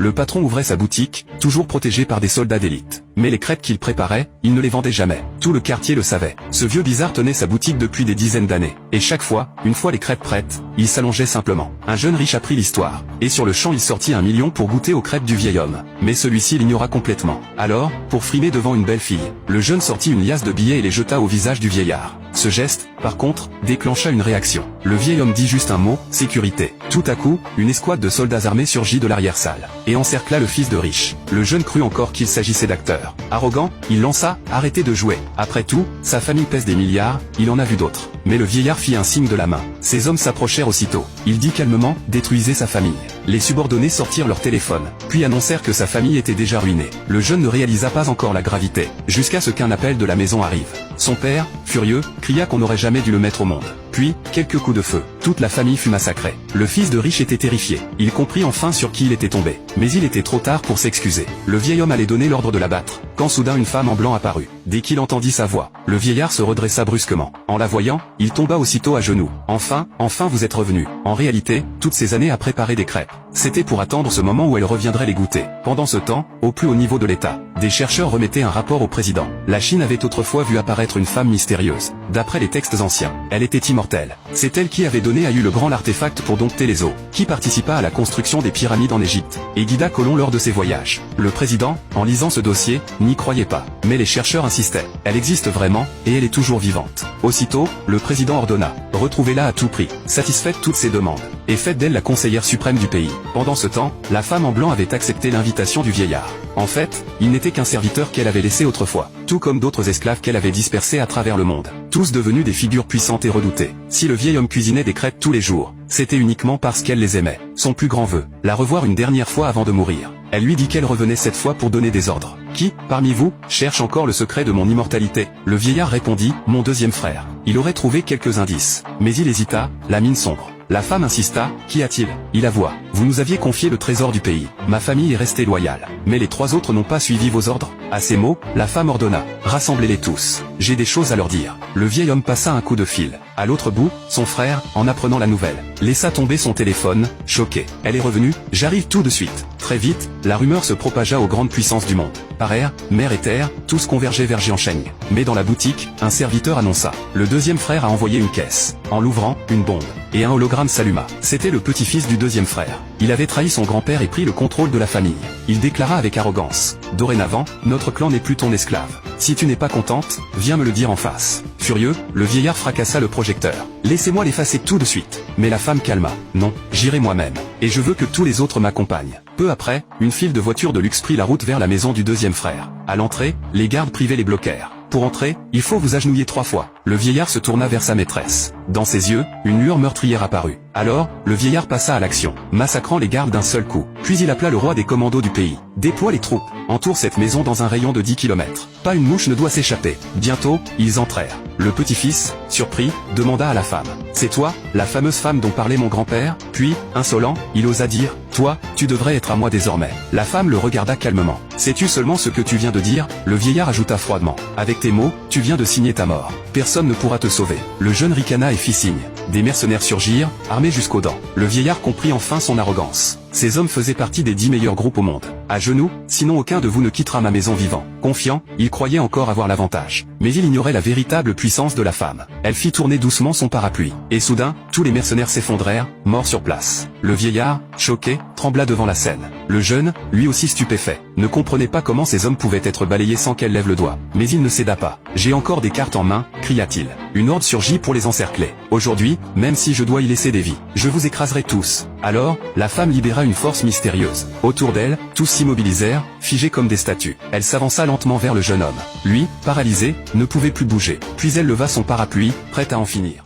Le patron ouvrait sa boutique, toujours protégé par des soldats d'élite. Mais les crêpes qu'il préparait, il ne les vendait jamais. Tout le quartier le savait. Ce vieux bizarre tenait sa boutique depuis des dizaines d'années. Et chaque fois, une fois les crêpes prêtes, il s'allongeait simplement. Un jeune riche apprit l'histoire. Et sur le champ il sortit 1 million pour goûter aux crêpes du vieil homme. Mais celui-ci l'ignora complètement. Alors, pour frimer devant une belle fille, le jeune sortit une liasse de billets et les jeta au visage du vieillard. Ce geste, par contre, déclencha une réaction. Le vieil homme dit juste un mot, sécurité. Tout à coup, une escouade de soldats armés surgit de l'arrière-salle, et encercla le fils de riche. Le jeune crut encore qu'il s'agissait d'acteurs. Arrogant, il lança, arrêtez de jouer. Après tout, sa famille pèse des milliards, il en a vu d'autres. Mais le vieillard fit un signe de la main. Ces hommes s'approchèrent aussitôt. Il dit calmement, détruisez sa famille. Les subordonnés sortirent leur téléphone, puis annoncèrent que sa famille était déjà ruinée. Le jeune ne réalisa pas encore la gravité, jusqu'à ce qu'un appel de la maison arrive. Son père, furieux, cria qu'on n'aurait jamais dû le mettre au monde. Puis, quelques coups de feu. Toute la famille fut massacrée. Le fils de riche était terrifié. Il comprit enfin sur qui il était tombé. Mais il était trop tard pour s'excuser. Le vieil homme allait donner l'ordre de l'abattre, quand soudain une femme en blanc apparut. Dès qu'il entendit sa voix, le vieillard se redressa brusquement. En la voyant, il tomba aussitôt à genoux. Enfin vous êtes revenu. En réalité, toutes ces années à préparer des crêpes, c'était pour attendre ce moment où elle reviendrait les goûter. Pendant ce temps, au plus haut niveau de l'État, des chercheurs remettaient un rapport au président. La Chine avait autrefois vu apparaître une femme mystérieuse. D'après les textes anciens, elle était immortelle. C'est elle qui avait donné à le grand l'artefact pour dompter les eaux, qui participa à la construction des pyramides en Égypte, et guida Colomb lors de ses voyages. Le président, en lisant ce dossier, n'y croyait pas. Mais les chercheurs insistaient. Elle existe vraiment, et elle est toujours vivante. Aussitôt, le président ordonna, retrouvez-la à tout prix, satisfaites toutes ses demandes, et faites d'elle la conseillère suprême du pays. Pendant ce temps, la femme en blanc avait accepté l'invitation du vieillard. En fait, il n'était qu'un serviteur qu'elle avait laissé autrefois, tout comme d'autres esclaves qu'elle avait dispersés à travers le monde, tous devenus des figures puissantes et redoutées. Si le vieil homme cuisinait des crêpes tous les jours, c'était uniquement parce qu'elle les aimait. Son plus grand vœu, la revoir une dernière fois avant de mourir. Elle lui dit qu'elle revenait cette fois pour donner des ordres. Qui, parmi vous, cherche encore le secret de mon immortalité? Le vieillard répondit, mon deuxième frère. Il aurait trouvé quelques indices, mais il hésita, la mine sombre. La femme insista, qu'y a-t-il? Il avoua, vous nous aviez confié le trésor du pays. Ma famille est restée loyale. Mais les 3 autres n'ont pas suivi vos ordres. À ces mots, la femme ordonna, rassemblez-les tous. J'ai des choses à leur dire. Le vieil homme passa un coup de fil. À l'autre bout, son frère, en apprenant la nouvelle, laissa tomber son téléphone, choqué. Elle est revenue, j'arrive tout de suite. Très vite, la rumeur se propagea aux grandes puissances du monde. Par air, mer et terre, tous convergeaient vers Jiansheng. Mais dans la boutique, un serviteur annonça, le deuxième frère a envoyé une caisse. En l'ouvrant, une bombe, et un hologramme s'alluma. C'était le petit-fils du deuxième frère. Il avait trahi son grand-père et pris le contrôle de la famille. Il déclara avec arrogance, dorénavant, notre clan n'est plus ton esclave. Si tu n'es pas contente, viens me le dire en face. Furieux, le vieillard fracassa le projecteur. Laissez-moi l'effacer tout de suite. Mais la femme calma. Non, j'irai moi-même. Et je veux que tous les autres m'accompagnent. Peu après, une file de voitures de luxe prit la route vers la maison du deuxième frère. À l'entrée, les gardes privés les bloquèrent. Pour entrer, il faut vous agenouiller 3 fois. Le vieillard se tourna vers sa maîtresse. Dans ses yeux, une lueur meurtrière apparut. Alors, le vieillard passa à l'action, massacrant les gardes d'un seul coup. Puis il appela le roi des commandos du pays. Déploie les troupes. Entoure cette maison dans un rayon de 10 km. Pas une mouche ne doit s'échapper. Bientôt, ils entrèrent. Le petit-fils, surpris, demanda à la femme. C'est toi, la fameuse femme dont parlait mon grand-père? Puis, insolent, il osa dire, toi, tu devrais être à moi désormais. La femme le regarda calmement. Sais-tu seulement ce que tu viens de dire? Le vieillard ajouta froidement. Avec tes mots, tu viens de signer ta mort. Personne ne pourra te sauver. Le jeune ricana et fit signe. Des mercenaires surgirent, armés jusqu'aux dents. Le vieillard comprit enfin son arrogance. Ces hommes faisaient partie des 10 meilleurs groupes au monde. À genoux, sinon aucun de vous ne quittera ma maison vivant. Confiant, il croyait encore avoir l'avantage. Mais il ignorait la véritable puissance de la femme. Elle fit tourner doucement son parapluie. Et soudain, tous les mercenaires s'effondrèrent, morts sur place. Le vieillard, choqué, trembla devant la scène. Le jeune, lui aussi stupéfait, ne comprenait pas comment ces hommes pouvaient être balayés sans qu'elle lève le doigt. Mais il ne céda pas. J'ai encore des cartes en main, cria-t-il. Une horde surgit pour les encercler. Aujourd'hui, même si je dois y laisser des vies, je vous écraserai tous. Alors, la femme libéra une force mystérieuse. Autour d'elle, tous s'immobilisèrent, figés comme des statues. Elle s'avança lentement vers le jeune homme. Lui, paralysé, ne pouvait plus bouger. Puis elle leva son parapluie, prête à en finir.